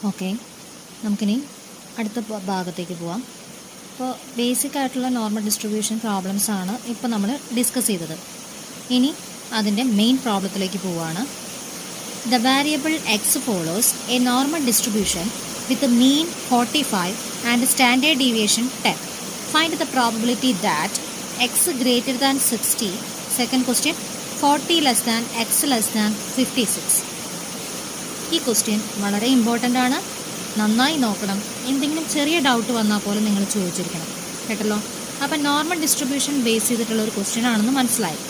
Okay, നമുക്കിനി അടുത്ത ഭാഗത്തേക്ക് പോവാം. അപ്പോൾ ബേസിക് ആയിട്ടുള്ള നോർമൽ ഡിസ്ട്രിബ്യൂഷൻ പ്രോബ്ലംസ് ആണ് ഇപ്പോൾ നമ്മൾ ഡിസ്കസ് ചെയ്തത്. ഇനി അതിൻ്റെ മെയിൻ പ്രോബ്ലത്തിലേക്ക് പോവുകയാണ്. The variable X follows A normal distribution with mean 45 and standard deviation 10. Find the probability that X greater than 60. Second question 40 less than X less than 56. ഈ question വളരെ important ആണ്, നന്നായി നോക്കണം. എന്തെങ്കിലും ചെറിയ ഡൗട്ട് വന്നാൽ പോലും നിങ്ങൾ ചോദിച്ചിരിക്കണം, കേട്ടല്ലോ. അപ്പം നോർമൽ ഡിസ്ട്രിബ്യൂഷൻ ബേസ് ചെയ്തിട്ടുള്ള ഒരു ക്വസ്റ്റ്യൻ ആണെന്ന് മനസ്സിലായി.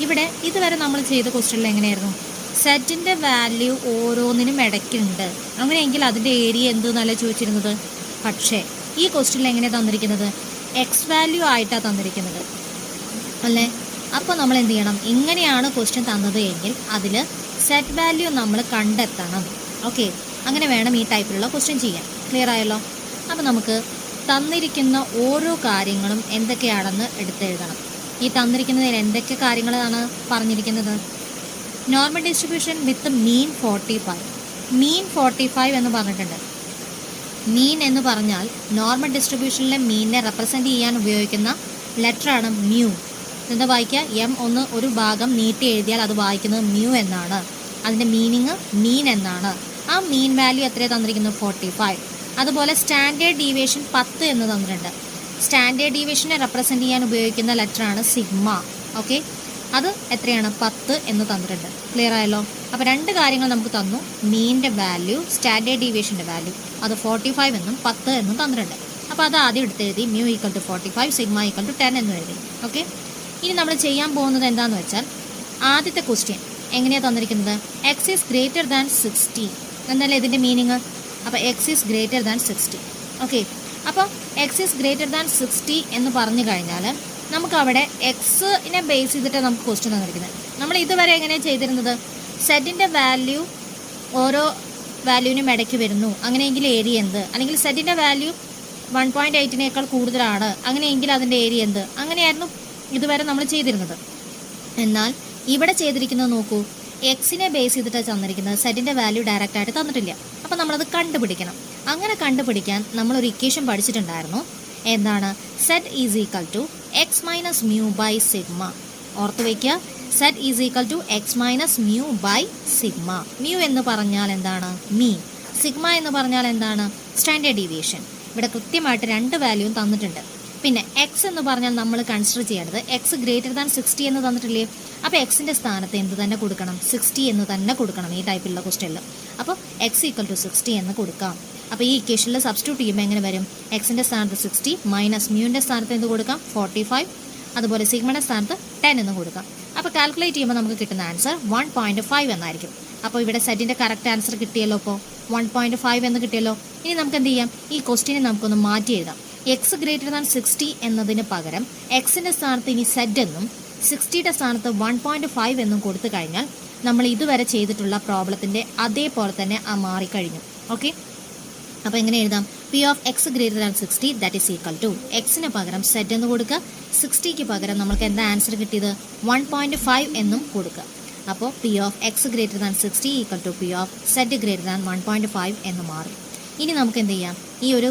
ഇവിടെ ഇതുവരെ നമ്മൾ ചെയ്ത ക്വസ്റ്റ്യനിൽ എങ്ങനെയായിരുന്നു? സെറ്റിൻ്റെ വാല്യൂ ഓരോന്നിനും ഇടയ്ക്കുണ്ട്, അങ്ങനെയെങ്കിൽ അതിൻ്റെ ഏരിയ എന്തെന്നല്ല ചോദിച്ചിരുന്നത്. പക്ഷേ ഈ ക്വസ്റ്റ്യനിൽ എങ്ങനെയാണ് തന്നിരിക്കുന്നത്? എക്സ് വാല്യൂ ആയിട്ടാണ് തന്നിരിക്കുന്നത് അല്ലേ. അപ്പോൾ നമ്മൾ എന്ത് ചെയ്യണം? ഇങ്ങനെയാണ് ക്വസ്റ്റ്യൻ തന്നത് എങ്കിൽ അതിൽ സെറ്റ് വാല്യൂ നമ്മൾ കണ്ടെത്തണം. ഓക്കെ, അങ്ങനെ വേണം ഈ ടൈപ്പിലുള്ള ക്വസ്റ്റ്യൻ ചെയ്യാൻ. ക്ലിയർ ആയല്ലോ? അപ്പോൾ നമുക്ക് തന്നിരിക്കുന്ന ഓരോ കാര്യങ്ങളും എന്തൊക്കെയാണെന്ന് എടുത്തെഴുതണം. ഈ തന്നിരിക്കുന്നതിൽ എന്തൊക്കെ കാര്യങ്ങളാണ് പറഞ്ഞിരിക്കുന്നത്? നോർമൽ ഡിസ്ട്രിബ്യൂഷൻ വിത്ത് മീൻ 45. മീൻ 45 എന്ന് പറഞ്ഞിട്ടുണ്ട്. മീൻ എന്ന് പറഞ്ഞാൽ നോർമൽ ഡിസ്ട്രിബ്യൂഷനിലെ മീനിനെ റെപ്രസെൻ്റ് ചെയ്യാൻ ഉപയോഗിക്കുന്ന ലെറ്ററാണ് മ്യൂ. എന്താ വായിക്കുക? എം ഒന്ന് ഒരു ഭാഗം നീട്ടി എഴുതിയാൽ അത് വായിക്കുന്നത് മ്യൂ എന്നാണ്. അതിൻ്റെ മീനിങ് മീൻ എന്നാണ്. ആ മീൻ വാല്യൂ എത്രയാണ് തന്നിരിക്കുന്നത്? 45. അതുപോലെ സ്റ്റാൻഡേർഡ് ഡീവിയേഷൻ 10 എന്ന് തന്നിട്ടുണ്ട്. സ്റ്റാൻഡേർഡ് ഡീവിയേഷനെ റെപ്രസെൻ്റ് ചെയ്യാൻ ഉപയോഗിക്കുന്ന ലെറ്ററാണ് സിഗ്മ. ഓക്കെ, അത് എത്രയാണ്? 10 എന്ന് തന്നിട്ടുണ്ട്. ക്ലിയർ ആയല്ലോ? അപ്പോൾ രണ്ട് കാര്യങ്ങൾ നമുക്ക് തന്നു, മീനിൻ്റെ വാല്യൂ, സ്റ്റാൻഡേർഡ് ഡീവിയേഷൻ്റെ വാല്യൂ. അത് 45 എന്നും 10 എന്നും തന്നിട്ടുണ്ട്. അപ്പോൾ അത് ആദ്യം എടുത്തെഴുതി, mu equal to 45, sigma equal to 10 എന്നും എഴുതി. ഓക്കെ, ഇനി നമ്മൾ ചെയ്യാൻ പോകുന്നത് എന്താണെന്ന് വെച്ചാൽ, ആദ്യത്തെ ക്വസ്റ്റ്യൻ എങ്ങനെയാണ് തന്നിരിക്കുന്നത്? എക്സ് ഈസ് ഗ്രേറ്റർ ദാൻ 60 എന്നല്ലേ ഇതിൻ്റെ മീനിങ്. അപ്പോൾ X is greater than 60. Okay, അപ്പോൾ എക്സ് ഈസ് ഗ്രേറ്റർ ദാൻ 60 എന്ന് പറഞ്ഞു കഴിഞ്ഞാൽ നമുക്ക് അവിടെ എക്സിനെ ബേസ് ചെയ്തിട്ടാണ് നമുക്ക് ക്വസ്റ്റ്യൻ തന്നിരിക്കുന്നത്. നമ്മൾ ഇതുവരെ എങ്ങനെയാണ് ചെയ്തിരുന്നത്? സെറ്റിൻ്റെ വാല്യൂ ഓരോ വാല്യൂവിനും ഇടയ്ക്ക് വരുന്നു, അങ്ങനെയെങ്കിൽ ഏരിയ എന്ത്? അല്ലെങ്കിൽ സെറ്റിൻ്റെ വാല്യൂ 1.8നേക്കാൾ കൂടുതലാണ്, അങ്ങനെയെങ്കിൽ അതിൻ്റെ ഏരിയ എന്ത്? അങ്ങനെയായിരുന്നു ഇതുവരെ നമ്മൾ ചെയ്തിരുന്നത്. എന്നാൽ ഇവിടെ ചെയ്തിരിക്കുന്നത് നോക്കൂ, എക്സിനെ ബേസ് ചെയ്തിട്ടാണ് തന്നിരിക്കുന്നത്, സെറ്റിൻ്റെ വാല്യൂ ഡയറക്റ്റ് ആയിട്ട് തന്നിട്ടില്ല. അപ്പോൾ നമ്മളത് കണ്ടുപിടിക്കണം. അങ്ങനെ കണ്ടുപിടിക്കാൻ നമ്മളൊരു ഇക്വേഷൻ പഠിച്ചിട്ടുണ്ടായിരുന്നു. എന്താണ്? Z is equal to X minus mu by sigma. ഓർത്ത് വയ്ക്കുക, Z is equal to X minus mu by sigma. Mu എന്ന് പറഞ്ഞാൽ എന്താണ്? മീൻ. സിഗ്മ എന്ന് പറഞ്ഞാൽ എന്താണ്? Standard deviation. ഇവിടെ കൃത്യമായിട്ട് രണ്ട് വാല്യൂവും തന്നിട്ടുണ്ട്. പിന്നെ എക്സ് എന്ന് പറഞ്ഞാൽ നമ്മൾ കൺസിഡർ ചെയ്യേണ്ടത് എക്സ് ഗ്രേറ്റർ ദാൻ 60 എന്ന് തന്നിട്ടില്ലേ. അപ്പോൾ എക്സിൻ്റെ സ്ഥാനത്ത് എന്ത് തന്നെ കൊടുക്കണം? 60 എന്ന് തന്നെ കൊടുക്കണം ഈ ടൈപ്പിലുള്ള ക്വസ്റ്റ്യനിൽ. അപ്പോൾ എക്സ് ഈക്വൽ ടു 60 എന്ന് കൊടുക്കാം. അപ്പോൾ ഈ ഇക്വേഷനിൽ സബ്സ്റ്റിറ്റ്യൂട്ട് ചെയ്യുമ്പോൾ എങ്ങനെ വരും? എക്സിൻ്റെ സ്ഥാനത്ത് 60 മൈനസ് മ്യൂവിൻ്റെ സ്ഥാനത്ത് എന്ത് കൊടുക്കാം? 45. അതുപോലെ സിഗ്മയുടെ സ്ഥാനത്ത് 10 എന്ന് കൊടുക്കാം. അപ്പോൾ കാൽക്കുലേറ്റ് ചെയ്യുമ്പോൾ നമുക്ക് കിട്ടുന്ന ആൻസർ 1.5 എന്നായിരിക്കും. അപ്പോൾ ഇവിടെ സെറ്റിൻ്റെ കറക്റ്റ് ആൻസർ കിട്ടിയല്ലോ. ഇപ്പോൾ 1.5 എന്ന് കിട്ടിയല്ലോ. ഇനി നമുക്ക് എന്ത് ചെയ്യാം? ഈ ക്വസ്റ്റ്യനെ നമുക്കൊന്ന് മാറ്റി എഴുതാം. എക്സ് ഗ്രേറ്റർ ദാൻ 60 എന്നതിന് പകരം എക്സിൻ്റെ സ്ഥാനത്ത് ഇനി സെറ്റ് എന്നും 60യുടെ സ്ഥാനത്ത് 1.5 എന്നും കൊടുത്തു കഴിഞ്ഞാൽ നമ്മൾ ഇതുവരെ ചെയ്തിട്ടുള്ള പ്രോബ്ലത്തിൻ്റെ അതേപോലെ തന്നെ മാറിക്കഴിഞ്ഞു. ഓക്കെ, അപ്പോൾ എങ്ങനെ എഴുതാം? P of X greater than 60 that is equal to എക്സിന് പകരം സെറ്റ് എന്ന് കൊടുക്കുക, 60ക്ക് പകരം നമുക്ക് എന്താ ആൻസർ കിട്ടിയത്? 1.5 എന്നും കൊടുക്കുക. അപ്പോൾ P of X greater than 60 equal to P of Z greater than 1.5 എന്ന് മാറും. ഇനി നമുക്ക് എന്ത് ചെയ്യാം? ഈ ഒരു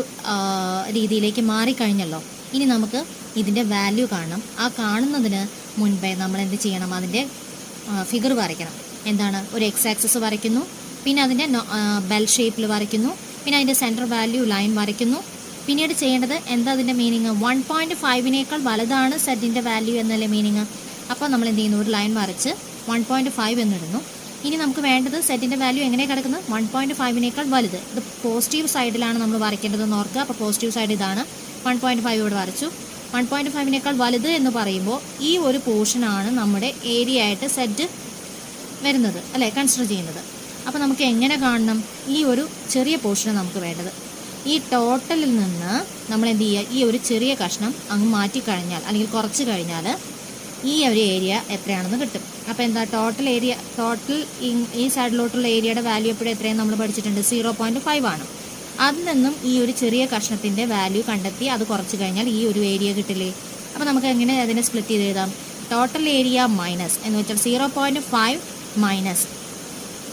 രീതിയിലേക്ക് മാറിക്കഴിഞ്ഞല്ലോ. ഇനി നമുക്ക് ഇതിൻ്റെ വാല്യൂ കാണണം. ആ കാണുന്നതിന് മുൻപേ നമ്മൾ എന്ത് ചെയ്യണം? അതിൻ്റെ ഫിഗർ വരയ്ക്കണം. എന്താണ്? ഒരു എക്സ് ആക്സിസ് വരയ്ക്കുന്നു, പിന്നെ അതിൻ്റെ ബെൽ ഷേപ്പിൽ വരയ്ക്കുന്നു, പിന്നെ അതിൻ്റെ സെൻറ്റർ വാല്യൂ ലൈൻ വരയ്ക്കുന്നു. പിന്നീട് ചെയ്യേണ്ടത് എന്താ? അതിൻ്റെ മീനിങ് 1.5നേക്കാൾ വലുതാണ് സെറ്റിൻ്റെ വാല്യൂ എന്നല്ലേ മീനിങ്. അപ്പോൾ നമ്മൾ എന്ത് ചെയ്യുന്നു? ഒരു ലൈൻ വരച്ച് 1.5 എന്നിടുന്നു. ഇനി നമുക്ക് വേണ്ടത് സെറ്റിൻ്റെ വാല്യൂ എങ്ങനെ കിടക്കുന്നത്? 1.5നേക്കാൾ വലുത്. ഇത് പോസിറ്റീവ് സൈഡിലാണ് നമ്മൾ വരയ്ക്കേണ്ടതെന്ന് ഓർക്കുക. അപ്പോൾ പോസിറ്റീവ് സൈഡ് ഇതാണ്. 1.5 ഇവിടെ വരച്ചു. 1.5നേക്കാൾ വലുത് എന്ന് പറയുമ്പോൾ ഈ ഒരു പോർഷനാണ് നമ്മുടെ ഏരിയ ആയിട്ട് സെറ്റ് വരുന്നത് അല്ലേ, കൺസിഡർ ചെയ്യുന്നത്. അപ്പോൾ നമുക്ക് എങ്ങനെ കാണണം? ഈ ഒരു ചെറിയ പോർഷനാണ് നമുക്ക് വേണ്ടത്. ഈ ടോട്ടലിൽ നിന്ന് നമ്മൾ എന്ത് ചെയ്യുക? ഈ ഒരു ചെറിയ കഷ്ണം അങ്ങ് മാറ്റിക്കഴിഞ്ഞാൽ അല്ലെങ്കിൽ കുറച്ച് കഴിഞ്ഞാൽ ഈ ഒരു ഏരിയ എത്രയാണെന്ന് കിട്ടും. അപ്പോൾ എന്താ? ടോട്ടൽ ഏരിയ, ടോട്ടൽ ഈ സൈഡിലോട്ടുള്ള ഏരിയയുടെ വാല്യൂ എപ്പോഴും എത്രയാണ് നമ്മൾ പഠിച്ചിട്ടുണ്ട്? 0.5 ആണ്. അതിൽ നിന്നും ഈ ഒരു ചെറിയ കഷ്ണത്തിൻ്റെ വാല്യൂ കണ്ടെത്തി അത് കുറച്ച് കഴിഞ്ഞാൽ ഈ ഒരു ഏരിയ കിട്ടില്ലേ. അപ്പോൾ നമുക്ക് എങ്ങനെ അതിനെ സ്പ്ലിറ്റ് ചെയ്ത് എഴുതാം? ടോട്ടൽ ഏരിയ മൈനസ് എന്ന് വെച്ചാൽ 0.5 മൈനസ്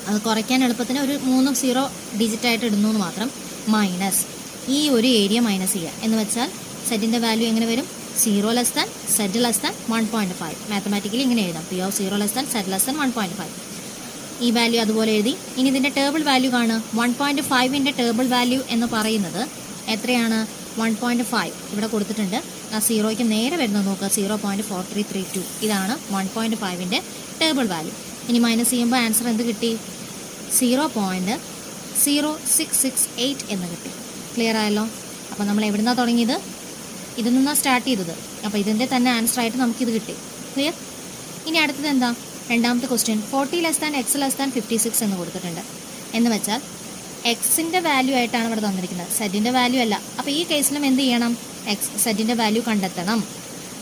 അത് കുറയ്ക്കാൻ എളുപ്പത്തിന് ഒരു 3 0 ഡിജിറ്റായിട്ട് ഇടുന്നു എന്ന് മാത്രം. മൈനസ് ഈ ഒരു ഏരിയ മൈനസ് ചെയ്യുക എന്ന് വെച്ചാൽ സെറ്റിൻ്റെ വാല്യൂ എങ്ങനെ വരും? 0 less than set less than 1.5. Mathematically ഇങ്ങനെ എഴുതാം, P of 0 less than set less than 1.5. ഈ വാല്യൂ അതുപോലെ എഴുതി. ഇനി ഇതിൻ്റെ ടേബിൾ വാല്യൂ കാണുക. 1.5ൻ്റെ ടേബിൾ വാല്യൂ എന്ന് പറയുന്നത് എത്രയാണ്? 1.5 ഇവിടെ കൊടുത്തിട്ടുണ്ട്. ആ 0യ്ക്ക് നേരെ വരുന്നത് നോക്കുക, 0.4332. ഇതാണ് 1.5ൻ്റെ ടേബിൾ വാല്യൂ. ഇനി മൈനസ് ചെയ്യുമ്പോൾ ആൻസർ എന്ത് കിട്ടി? 0.0668 എന്ന് കിട്ടി. ക്ലിയർ ആയല്ലോ? അപ്പോൾ നമ്മൾ എവിടെ നിന്നാണ് തുടങ്ങിയത്? ഇതിൽ നിന്നാണ് സ്റ്റാർട്ട് ചെയ്തത്. അപ്പോൾ ഇതിൻ്റെ തന്നെ ആൻസർ ആയിട്ട് നമുക്കിത് കിട്ടി. ക്ലിയർ? ഇനി അടുത്തത് എന്താ? രണ്ടാമത്തെ question 40 less than X less than 56 എന്ന് കൊടുത്തിട്ടുണ്ട്. എന്ന് വെച്ചാൽ എക്സിൻ്റെ വാല്യൂ ആയിട്ടാണ് ഇവിടെ തന്നിരിക്കുന്നത്, സെറ്റിൻ്റെ വാല്യൂ അല്ല. അപ്പോൾ ഈ കേസിലും എന്ത് ചെയ്യണം? സെറ്റിൻ്റെ വാല്യൂ കണ്ടെത്തണം.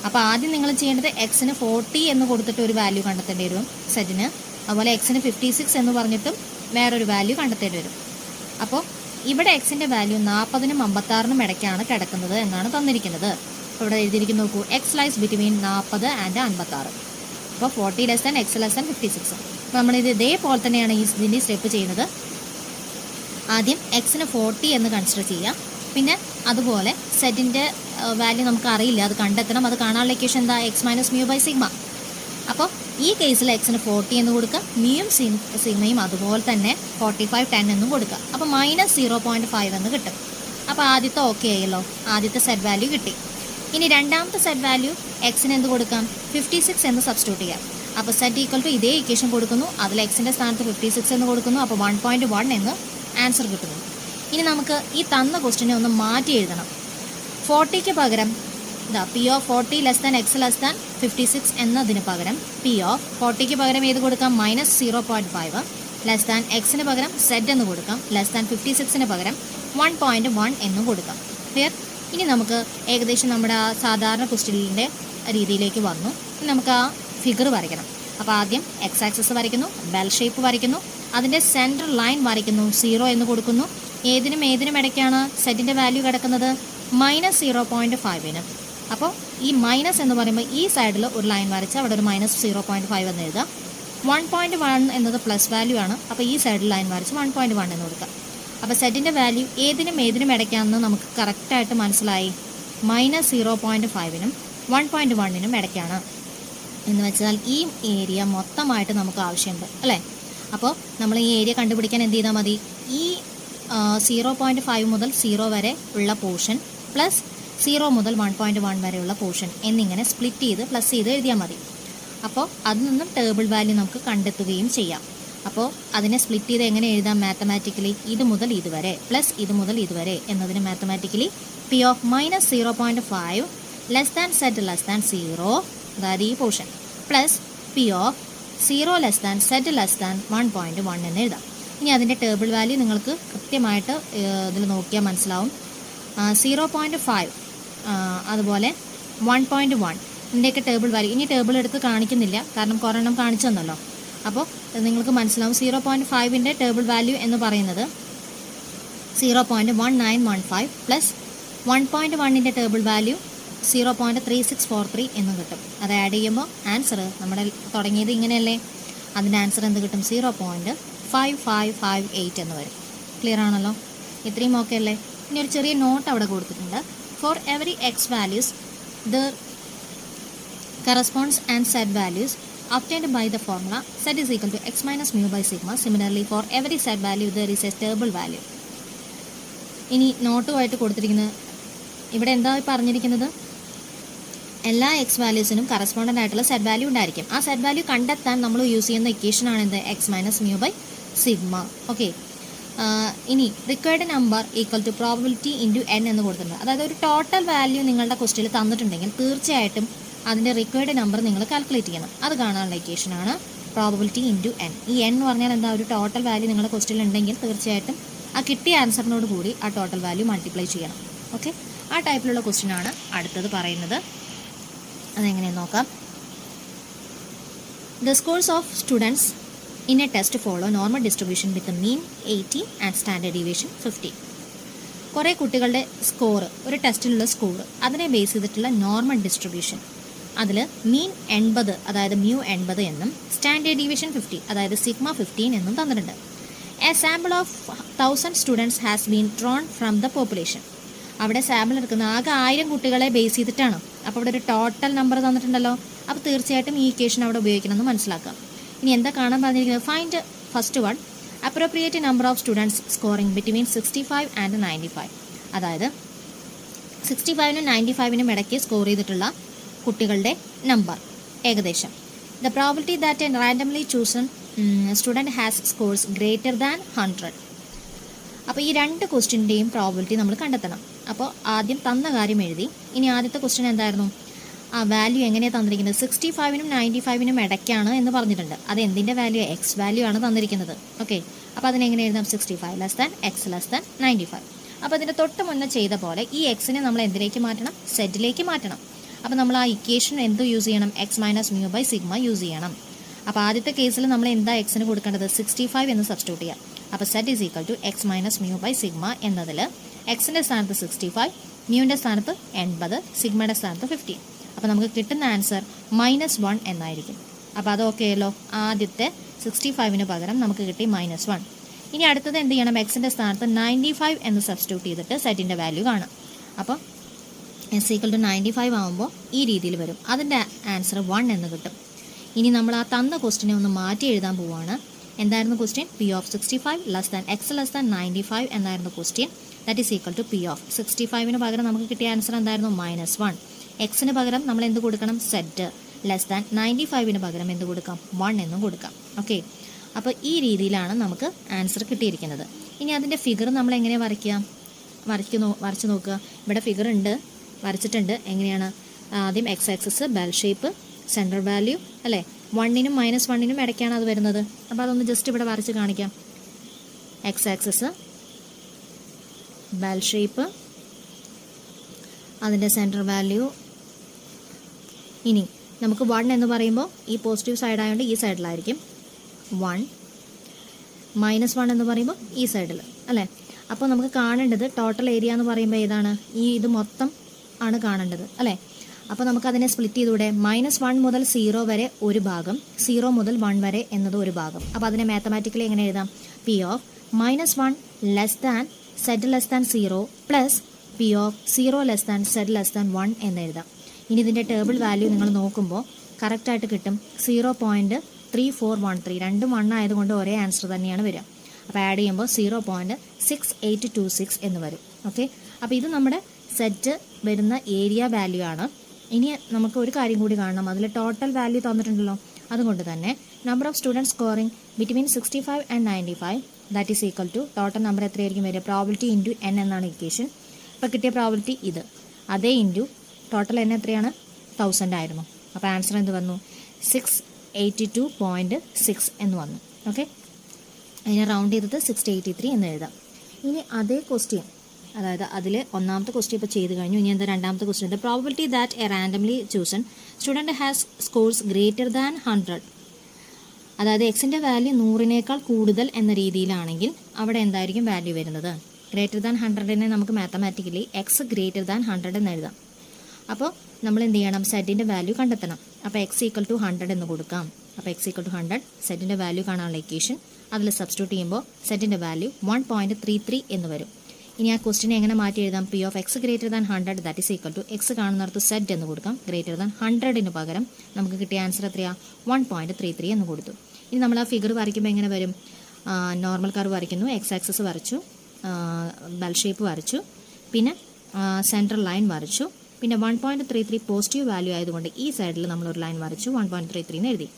അപ്പോൾ ആദ്യം നിങ്ങൾ ചെയ്യേണ്ടത് എക്സിന് 40 എന്ന് കൊടുത്തിട്ട് ഒരു വാല്യൂ കണ്ടെത്തേണ്ടി വരും സെറ്റിന്. അതുപോലെ എക്സിന് 56 എന്ന് പറഞ്ഞിട്ടും വേറൊരു വാല്യൂ കണ്ടെത്തേണ്ടി വരും. അപ്പോൾ ഇവിടെ എക്സിൻ്റെ വാല്യൂ 40നും 56നും ഇടയ്ക്കാണ് കിടക്കുന്നത് എന്നാണ് തന്നിരിക്കുന്നത്. അപ്പോൾ ഇവിടെ എഴുതിയിരിക്കുന്നു നോക്കൂ, എക്സ് ലൈസ് ബിറ്റ്വീൻ 40 ആൻഡ് 56. അപ്പോൾ 40 less than X less than 56. അപ്പോൾ നമ്മളിത് ഇതേപോലെ തന്നെയാണ് ഇതിൻ്റെ സ്റ്റെപ്പ് ചെയ്യുന്നത്. ആദ്യം എക്സിന് 40 എന്ന് കൺസിഡർ ചെയ്യുക. പിന്നെ അതുപോലെ സെറ്റിൻ്റെ വാല്യൂ നമുക്ക് അറിയില്ല, അത് കണ്ടെത്തണം. അത് കാണാനുള്ള ഇക്വേഷൻ എന്താ? X minus mu by sigma. അപ്പോൾ ഈ കേസിൽ എക്സിന് 40 എന്ന് കൊടുക്കുക, മ്യൂയും സിഗ്മയും അതുപോലെ തന്നെ 45 10 എന്നും കൊടുക്കുക. അപ്പോൾ മൈനസ് 0.5 എന്ന് കിട്ടും. അപ്പോൾ ആദ്യത്തെ ഓക്കെ ആയല്ലോ, ആദ്യത്തെ സെറ്റ് വാല്യൂ കിട്ടി. ഇനി രണ്ടാമത്തെ സെറ്റ് വാല്യൂ എക്സിന് എന്ത് കൊടുക്കാം? 56 എന്ന് സബ്സ്റ്റിറ്റ്യൂട്ട് ചെയ്യാം. അപ്പോൾ സെറ്റ് ഈക്വൽ ടു ഇതേ ഇക്വേഷൻ കൊടുക്കുന്നു, അതിൽ എക്സിൻ്റെ സ്ഥാനത്ത് 56 എന്ന് കൊടുക്കുന്നു. അപ്പോൾ 1.1 എന്ന് ആൻസർ കിട്ടുന്നു. ഇനി നമുക്ക് ഈ തന്ന ക്വസ്റ്റിനെ ഒന്ന് മാറ്റി എഴുതണം. 40ക്ക് പകരം ഇതാ P of 40 less than X less than 56 എന്നതിന് പകരം പി ഓഫ് 40ക്ക് പകരം ഏത് കൊടുക്കാം? മൈനസ് 0.5 ലെസ് ദാൻ എക്സിന് പകരം സെറ്റ് എന്ന് കൊടുക്കാം. ലെസ് ദാൻ 56ന് പകരം 1.1 എന്നും കൊടുക്കാം. ക്ലിയർ? ഇനി നമുക്ക് ഏകദേശം നമ്മുടെ ആ സാധാരണ ക്വസ്റ്റ്യനിൻ്റെ രീതിയിലേക്ക് വന്നു. നമുക്ക് ആ ഫിഗർ വരയ്ക്കണം. അപ്പോൾ ആദ്യം എക്സ് ആക്സസ് വരയ്ക്കുന്നു, ബെൽ ഷേപ്പ് വരയ്ക്കുന്നു, അതിൻ്റെ സെൻട്രൽ ലൈൻ വരയ്ക്കുന്നു, 0 എന്ന് കൊടുക്കുന്നു. ഏതിനും ഇടയ്ക്കാണ് സെറ്റിൻ്റെ വാല്യൂ കിടക്കുന്നത്? മൈനസ് 0.5ന്. അപ്പോൾ ഈ മൈനസ് എന്ന് പറയുമ്പോൾ ഈ സൈഡിൽ ഒരു ലൈൻ വരച്ച് അവിടെ ഒരു മൈനസ് 0.5 എന്ന് എഴുതാം. 1.1 എന്നത് പ്ലസ് വാല്യൂ ആണ്. അപ്പോൾ ഈ സൈഡിൽ ലൈൻ വരച്ച് 1.1 എന്ന് കൊടുക്കാം. അപ്പോൾ സെറ്റിൻ്റെ വാല്യൂ ഏതിനും ഇടയ്ക്കാണെന്ന് നമുക്ക് കറക്റ്റായിട്ട് മനസ്സിലായി. മൈനസ് 0.5നും 1.1നും ഇടയ്ക്കാണ് എന്ന് വെച്ചാൽ ഈ ഏരിയ മൊത്തമായിട്ട് നമുക്ക് ആവശ്യമുണ്ട് അല്ലേ? അപ്പോൾ നമ്മൾ ഈ ഏരിയ കണ്ടുപിടിക്കാൻ എന്ത് ചെയ്താൽ മതി? ഈ 0.5 മുതൽ 0 വരെ ഉള്ള പോർഷൻ പ്ലസ് 0 മുതൽ 1.1 വരെയുള്ള പോർഷൻ എന്നിങ്ങനെ സ്പ്ലിറ്റ് ചെയ്ത് പ്ലസ് ചെയ്ത് എഴുതിയാൽ മതി. അപ്പോൾ അതിൽ നിന്നും ടേബിൾ വാല്യൂ നമുക്ക് കണ്ടെത്തുകയും ചെയ്യാം. അപ്പോൾ അതിനെ സ്പ്ലിറ്റ് ചെയ്ത് എങ്ങനെ എഴുതാം മാത്തമാറ്റിക്കലി? ഇത് മുതൽ ഇതുവരെ പ്ലസ് ഇത് മുതൽ ഇതുവരെ എന്നതിന് mathematically P of minus 0.5 less than set less than 0, അതായത് ഈ portion, plus P of 0 less than set less than 1.1 എന്ന് എഴുതാം. ഇനി അതിൻ്റെ ടേബിൾ വാല്യൂ നിങ്ങൾക്ക് കൃത്യമായിട്ട് ഇതിൽ നോക്കിയാൽ മനസ്സിലാവും. 0.5 അതുപോലെ 1.1 ഇതിൻ്റെയൊക്കെ ടേബിൾ വാല്യൂ ഇനി ടേബിൾ എടുത്ത് കാണിക്കുന്നില്ല, കാരണം കുറെണ്ണം കാണിച്ചു തന്നല്ലോ. അപ്പോൾ നിങ്ങൾക്ക് മനസ്സിലാവും 0.5ൻ്റെ ടേബിൾ വാല്യൂ എന്ന് പറയുന്നത് 0.1915 പ്ലസ് 1.1ൻ്റെ ടേബിൾ വാല്യൂ 0.3643 എന്നും കിട്ടും. അത് ആഡ് ചെയ്യുമ്പോൾ ആൻസർ നമ്മുടെ തുടങ്ങിയത് ഇങ്ങനെയല്ലേ, അതിൻ്റെ ആൻസർ എന്ത് കിട്ടും? 0.5558 എന്ന് വരും. ക്ലിയർ ആണല്ലോ? ഇത്രയും ഓക്കെ അല്ലേ? ഇനി ഒരു ചെറിയ നോട്ട് അവിടെ കൊടുത്തിട്ടുണ്ട്. For every X values there corresponds and set values obtained by the formula z is equal to x minus mu by sigma. Similarly, for every set value there is a stable value. ഇനി നോട്ടുമായിട്ട് കൊടുത്തിരിക്കുന്നത് ഇവിടെ എന്താ പറഞ്ഞിരിക്കുന്നത്? എല്ലാ X വാല്യൂസിനും correspondent ആയിട്ടുള്ള set value ഉണ്ടായിരിക്കും. ആ set value കണ്ടെത്താൻ നമ്മൾ യൂസ് ചെയ്യുന്ന ഇക്വേഷൻ ആണ് എന്ത്? X minus mu by sigma. Okay. ഇനി required number equal to probability into N എന്ന് കൊടുത്തിട്ടുണ്ട്. അതായത് ഒരു ടോട്ടൽ വാല്യൂ നിങ്ങളുടെ ക്വസ്റ്റ്യനിൽ തന്നിട്ടുണ്ടെങ്കിൽ തീർച്ചയായിട്ടും അതിൻ്റെ റിക്വയർഡ് നമ്പർ നിങ്ങൾ കാൽക്കുലേറ്റ് ചെയ്യണം. അത് കാണാനുള്ള ഇക്വേഷനാണ് പ്രോബിലിറ്റി ഇൻറ്റു എൻ. ഈ എൻ എന്ന് പറഞ്ഞാൽ എന്താ? ഒരു ടോട്ടൽ വാല്യൂ നിങ്ങളുടെ ക്വസ്റ്റ്യനിൽ ഉണ്ടെങ്കിൽ തീർച്ചയായിട്ടും ആ കിട്ടിയ ആൻസറിനോട് കൂടി ആ ടോട്ടൽ വാല്യൂ മൾട്ടിപ്ലൈ ചെയ്യണം. ഓക്കെ. ആ ടൈപ്പിലുള്ള ക്വസ്റ്റ്യനാണ് അടുത്തത് പറയുന്നത്. അതെങ്ങനെയെന്ന് നോക്കാം. The scores of students in A test follow normal distribution with mean 80 and standard deviation 50. കുറേ കുട്ടികളുടെ സ്കോർ, ഒരു ടെസ്റ്റിലുള്ള സ്കോർ, അതിനെ ബേസ് ചെയ്തിട്ടുള്ള നോർമൽ ഡിസ്ട്രിബ്യൂഷൻ അതിൽ മീൻ 80 അതായത് മ്യൂ 80 എന്നും സ്റ്റാൻഡേർഡ് ഡീവിയേഷൻ 50 അതായത് സിഗ്മ 15 എന്നും തന്നിട്ടുണ്ട്. A sample of 1000 students has been drawn from the population. അവിടെ സാമ്പിൾ എടുക്കുന്ന ആകെ 1000 കുട്ടികളെ ബേസ് ചെയ്തിട്ടാണ്. അപ്പോൾ അവിടെ ഒരു ടോട്ടൽ നമ്പർ തന്നിട്ടുണ്ടല്ലോ. അപ്പോൾ തീർച്ചയായിട്ടും ഈ ഇക്വേഷൻ അവിടെ ഉപയോഗിക്കണമെന്ന് മനസ്സിലാക്കാം. ഇനി എന്താ കാണാൻ പറഞ്ഞിരിക്കുന്നത്? Find first one appropriate number of students scoring between 65 and 95. അതായത് 65നും 95നും ഇടയ്ക്ക് സ്കോർ ചെയ്തിട്ടുള്ള കുട്ടികളുടെ നമ്പർ ഏകദേശം. The probability that A randomly chosen student has scores greater than 100. അപ്പോൾ ഈ രണ്ട് ക്വസ്റ്റ്യൻ്റെയും പ്രോബിലിറ്റി നമ്മൾ കണ്ടെത്തണം. അപ്പോൾ ആദ്യം തന്ന കാര്യം എഴുതി. ഇനി ആദ്യത്തെ ക്വസ്റ്റ്യൻ എന്തായിരുന്നു? ആ വാല്യൂ എങ്ങനെയാണ് തന്നിരിക്കുന്നത്? 65നും 95നും ഇടയ്ക്കാണ് എന്ന് പറഞ്ഞിട്ടുണ്ട്. അത് എന്തിൻ്റെ വാല്യൂ? എക്സ് വാല്യൂ ആണ് തന്നിരിക്കുന്നത്. ഓക്കെ, അപ്പോൾ അതിനെങ്ങനെ എഴുതാം? 65 less than X less than 95. അപ്പോൾ അതിൻ്റെ തൊട്ട് മുന്നേ ചെയ്ത പോലെ ഈ എക്സിനെ നമ്മൾ എന്തിലേക്ക് മാറ്റണം? സെറ്റിലേക്ക് മാറ്റണം. അപ്പോൾ നമ്മൾ ആ ഇക്വേഷൻ എന്ത് യൂസ് ചെയ്യണം? X minus mu by sigma use ചെയ്യണം. അപ്പോൾ ആദ്യത്തെ കേസിൽ നമ്മൾ എന്താ എക്സിന് കൊടുക്കേണ്ടത്? 65 എന്ന് സബ്സ്റ്റിറ്റ്യൂട്ട് ചെയ്യാം. അപ്പോൾ Z is equal to X minus mu by sigma എന്നതിൽ എക്സിൻ്റെ സ്ഥാനത്ത് 65, മ്യൂവിൻ്റെ സ്ഥാനത്ത് 80, സിഗ്മയുടെ സ്ഥാനത്ത് 15. അപ്പോൾ നമുക്ക് കിട്ടുന്ന ആൻസർ -1 എന്നായിരിക്കും. അപ്പോൾ അത് ഓക്കെ അല്ലോ. ആദ്യത്തെ 65ന് പകരം നമുക്ക് കിട്ടി -1. ഇനി അടുത്തത് എന്ത് ചെയ്യണം? എക്സിൻ്റെ സ്ഥാനത്ത് 95 എന്ന് സബ്സ്റ്റിറ്റ്യൂട്ട് ചെയ്തിട്ട് സെറ്റിൻ്റെ വാല്യൂ കാണാം. അപ്പോൾ എസ് ഈക്വൽ ടു 95 ആകുമ്പോൾ ഈ രീതിയിൽ വരും. അതിൻ്റെ ആൻസർ 1 എന്ന് കിട്ടും. ഇനി നമ്മൾ ആ തന്ന ക്വസ്റ്റിനെ ഒന്ന് മാറ്റി എഴുതാൻ പോവുകയാണ്. എന്തായിരുന്നു question? P of 65 less than X less than 95 എന്നായിരുന്നു question. That is equal to P of 65ന് പകരം നമുക്ക് കിട്ടിയ ആൻസർ എന്തായിരുന്നു? -1. എക്സിന് പകരം നമ്മൾ എന്ത് കൊടുക്കണം? സെറ്റ് ലെസ് ദാൻ 95ന് പകരം എന്ത് കൊടുക്കാം? 1 എന്നും കൊടുക്കാം. ഓക്കെ, അപ്പോൾ ഈ രീതിയിലാണ് നമുക്ക് ആൻസർ കിട്ടിയിരിക്കുന്നത്. ഇനി അതിൻ്റെ ഫിഗർ നമ്മൾ എങ്ങനെ വരയ്ക്കുക? വരച്ച് നോക്കുക. ഇവിടെ ഫിഗർ ഉണ്ട്, വരച്ചിട്ടുണ്ട്. എങ്ങനെയാണ്? ആദ്യം X axis bell shape, central value അല്ലേ? 1നും -1നും ഇടയ്ക്കാണ് അത് വരുന്നത്. അപ്പോൾ അതൊന്ന് ജസ്റ്റ് ഇവിടെ വരച്ച് കാണിക്കാം. എക്സ് ആക്സിസ് ബെൽ ഷേപ്പ്, അതിൻ്റെ സെൻട്രൽ വാല്യൂ. ഇനി നമുക്ക് 1 എന്ന് പറയുമ്പോൾ ഈ പോസിറ്റീവ് സൈഡ് ആയതുകൊണ്ട് ഈ സൈഡിലായിരിക്കും 1, -1 എന്ന് പറയുമ്പോൾ ഈ സൈഡിൽ അല്ലേ? അപ്പോൾ നമുക്ക് കാണേണ്ടത് ടോട്ടൽ ഏരിയ എന്ന് പറയുമ്പോൾ ഏതാണ്? ഇത് മൊത്തം ആണ് കാണേണ്ടത് അല്ലേ? അപ്പോൾ നമുക്കതിനെ സ്പ്ലിറ്റ് ചെയ്തൂടെ? -1 മുതൽ 0 വരെ ഒരു ഭാഗം, 0 മുതൽ 1 വരെ എന്നത് ഒരു ഭാഗം. അപ്പോൾ അതിനെ മാത്തമാറ്റിക്കലി എങ്ങനെ എഴുതാം? P of -1 less than set less than 0 plus P of 0 less than set less than 1 എന്ന് എഴുതാം. ഇനി ഇതിൻ്റെ ടേബിൾ വാല്യൂ നിങ്ങൾ നോക്കുമ്പോൾ കറക്റ്റായിട്ട് കിട്ടും. 0.3413. രണ്ടും 1 ആയതുകൊണ്ട് ഒരേ ആൻസർ തന്നെയാണ് വരിക. അപ്പോൾ ആഡ് ചെയ്യുമ്പോൾ 0.6826 എന്ന് വരും. ഓക്കെ, അപ്പോൾ ഇത് നമ്മുടെ സെറ്റ് വരുന്ന ഏരിയ വാല്യൂ ആണ്. ഇനി നമുക്ക് ഒരു കാര്യം കൂടി കാണണം. അതിൽ ടോട്ടൽ വാല്യൂ തന്നിട്ടുണ്ടല്ലോ. അതുകൊണ്ട് തന്നെ number of student scoring between 65 and 95 that is equal to total number എത്രയായിരിക്കും വരിക? പ്രോബിലിറ്റി ഇൻറ്റു n എന്നാണ് ഇക്വേഷൻ. ഇപ്പോൾ കിട്ടിയ പ്രോബിലിറ്റി ഇത്, അതേ ഇൻറ്റു ടോട്ടൽ n എത്രയാണ്? 1000 ആയിരുന്നു. അപ്പോൾ ആൻസർ എന്ത് വന്നു? 682.6 എന്ന് വന്നു. ഓക്കെ, അതിനെ റൗണ്ട് ചെയ്തത് 683 എന്ന് എഴുതാം. ഇനി അതേ ക്വസ്റ്റ്യൻ, അതായത് അതിൽ ഒന്നാമത്തെ ക്വസ്റ്റ്യൻ ഇപ്പോൾ ചെയ്ത് കഴിഞ്ഞു. ഇനി എന്താ രണ്ടാമത്തെ question? The probability that A randomly chosen student has scores greater than 100. അതായത് എക്സിൻ്റെ വാല്യൂ 100നേക്കാൾ കൂടുതൽ എന്ന രീതിയിലാണെങ്കിൽ അവിടെ എന്തായിരിക്കും വാല്യൂ വരുന്നത്? ഗ്രേറ്റർ ദാൻ 100നെ നമുക്ക് മാത്തമാറ്റിക്കലി എക്സ് ഗ്രേറ്റർ ദാൻ 100 എന്ന് എഴുതാം. അപ്പോൾ നമ്മൾ എന്ത് ചെയ്യണം? സെറ്റിൻ്റെ വാല്യൂ കണ്ടെത്തണം. അപ്പോൾ എക്സ് ഈക്വൽ ടു 100 എന്ന് കൊടുക്കാം. അപ്പോൾ എക്സ് ഈക്വൽ ടു 100 സെറ്റിൻ്റെ വാല്യൂ കാണാനുള്ള ഇക്വേഷൻ. അതിൽ സബ്സ്റ്റിറ്റ്യൂട്ട് ചെയ്യുമ്പോൾ സെറ്റിൻ്റെ വാല്യൂ 1.33 എന്ന് വരും. ഇനി ആ ക്വസ്റ്റിനെ എങ്ങനെ മാറ്റി എഴുതാം? P of X greater than 100 that is equal to X കാണുന്നിടത്ത് സെറ്റ് എന്ന് കൊടുക്കാം. ഗ്രേറ്റർ ദാൻ 100ന് പകരം നമുക്ക് കിട്ടിയ ആൻസർ എത്രയാണ്? 1.33 എന്ന് കൊടുത്തു. ഇനി നമ്മൾ ആ ഫിഗർ വരയ്ക്കുമ്പോൾ എങ്ങനെ വരും? നോർമൽ കർവ് വരയ്ക്കുന്നു, എക്സ് ആക്സിസ് വരച്ചു, ബെൽ ഷേപ്പ് വരച്ചു, പിന്നെ സെൻട്രൽ ലൈൻ വരച്ചു, പിന്നെ 1.33 പോസിറ്റീവ് വാല്യൂ ആയതുകൊണ്ട് ഈ സൈഡിൽ നമ്മളൊരു ലൈൻ വരച്ചു, 1.33 എന്ന് എഴുതി.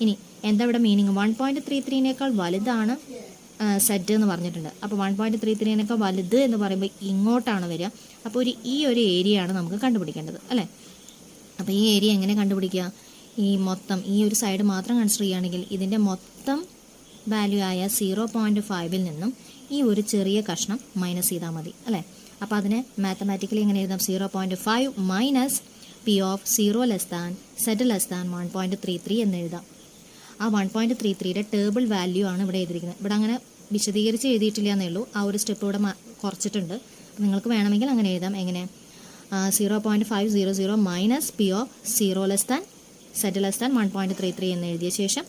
ഇനി എന്താ ഇവിടെ മീനിങ്? 1.33നേക്കാൾ വലുതാണ് സെറ്റ് എന്ന് പറഞ്ഞിട്ടുണ്ട്. അപ്പോൾ 1.33നേക്കാൾ വലുത് എന്ന് പറയുമ്പോൾ ഇങ്ങോട്ടാണ് വരിക. അപ്പോൾ ഈ ഒരു ഏരിയ ആണ് നമുക്ക് കണ്ടുപിടിക്കേണ്ടത് അല്ലേ? അപ്പോൾ ഈ ഏരിയ എങ്ങനെ കണ്ടുപിടിക്കുക? ഈ മൊത്തം ഈ ഒരു സൈഡ് മാത്രം കൺസിഡർ ചെയ്യുകയാണെങ്കിൽ ഇതിൻ്റെ മൊത്തം വാല്യൂ ആയ 0.5ൽ നിന്നും ഈ ഒരു ചെറിയ കഷ്ണം മൈനസ് ചെയ്താൽ മതി അല്ലേ? അപ്പോൾ അതിനെ മാത്തമാറ്റിക്കലി എങ്ങനെ എഴുതാം? 0.5 minus P of 0 less than set less than 1.33 എന്ന് എഴുതാം. ആ 1.33യുടെ ടേബിൾ വാല്യൂ ആണ് ഇവിടെ എഴുതിയിരിക്കുന്നത്. ഇവിടെ അങ്ങനെ വിശദീകരിച്ച് എഴുതിയിട്ടില്ല എന്നേ ഉള്ളൂ. ആ ഒരു സ്റ്റെപ്പ് ഇവിടെ കുറച്ചിട്ടുണ്ട്. നിങ്ങൾക്ക് വേണമെങ്കിൽ അങ്ങനെ എഴുതാം. എങ്ങനെ? 0.500 minus P of 0 less than set less than 1.33 എന്ന് എഴുതിയ ശേഷം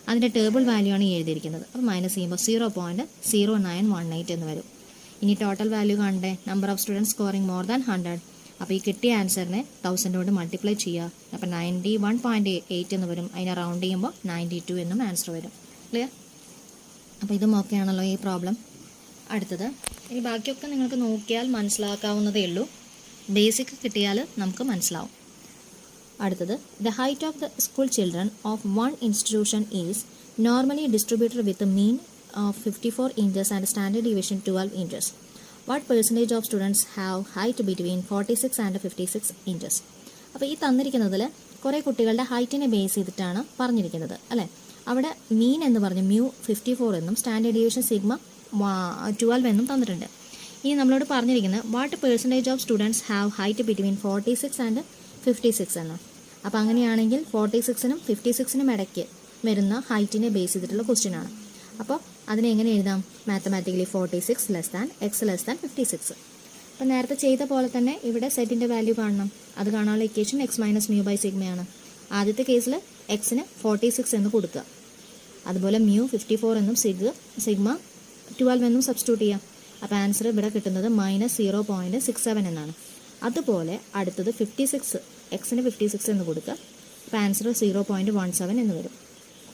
അതിൻ്റെ ടേബിൾ വാല്യൂ ആണ് ഈ എഴുതിയിരിക്കുന്നത്. അപ്പോൾ മൈനസ് ചെയ്യുമ്പോൾ 0.0918 എന്ന് വരും. ഇനി ടോട്ടൽ വാല്യൂ കാണണ്ടേ, number of students scoring more than 100. അപ്പോൾ ഈ കിട്ടിയ ആൻസറിനെ 1000 കൊണ്ട് മൾട്ടിപ്ലൈ ചെയ്യുക. അപ്പോൾ 91.8 എന്ന് വരും. അതിനെ റൗണ്ട് ചെയ്യുമ്പോൾ 92 എന്നും ആൻസർ വരും. ക്ലിയർ? അപ്പോൾ ഇതും ഓക്കെ ആണല്ലോ ഈ പ്രോബ്ലം. അടുത്തത് ഇനി ബാക്കിയൊക്കെ നിങ്ങൾക്ക് നോക്കിയാൽ മനസ്സിലാക്കാവുന്നതേ ഉള്ളൂ. ബേസിക് കിട്ടിയാൽ നമുക്ക് മനസ്സിലാവും. അടുത്തത്, the height of the school children of one institution is normally distributed with mean of 54 inches and standard deviation 12 inches. What percentage of students have height between 46 and 56 inches? അപ്പോൾ ഈ തന്നിരിക്കുന്നതിൽ കുറേ കുട്ടികളുടെ ഹൈറ്റിനെ ബേസ് ചെയ്തിട്ടാണ് പറഞ്ഞിരിക്കുന്നത് അല്ലേ. അവിടെ മീൻ എന്ന് പറഞ്ഞ് മ്യൂ 54 എന്നും സ്റ്റാൻഡേർഡ് ഡീവിയേഷൻ സിഗ്മ 12 എന്നും തന്നിട്ടുണ്ട്. ഇനി നമ്മളോട് പറഞ്ഞിരിക്കുന്നത് what percentage of students have height between 46 and 56 എന്ന്. അപ്പോൾ അങ്ങനെയാണെങ്കിൽ 46നും 56നും ഇടയ്ക്ക് വരുന്ന ഹൈറ്റിനെ ബേസ് ചെയ്തിട്ടുള്ള ക്വസ്റ്റ്യൻ ആണ്. അപ്പോൾ അതിനെ എങ്ങനെ എഴുതാം? Mathematically 46 less than X less than 56. അപ്പോൾ നേരത്തെ ചെയ്ത പോലെ തന്നെ ഇവിടെ സെറ്റിൻ്റെ വാല്യൂ കാണണം. അത് കാണാനുള്ള equation X minus mu by സിഗ്മയാണ്. ആദ്യത്തെ കേസിൽ എക്സിന് 46 എന്ന് കൊടുക്കുക, അതുപോലെ മ്യൂ 54 എന്നും സിഗ്മ 12 എന്നും സബ്സ്റ്റിറ്റ്യൂട്ട് ചെയ്യാം. അപ്പോൾ ആൻസർ ഇവിടെ കിട്ടുന്നത് -0.67 എന്നാണ്. അതുപോലെ അടുത്തത് 56, എക്സിന് 56 എന്ന് കൊടുക്കുക. അപ്പോൾ ആൻസർ 0.17 എന്ന് വരും.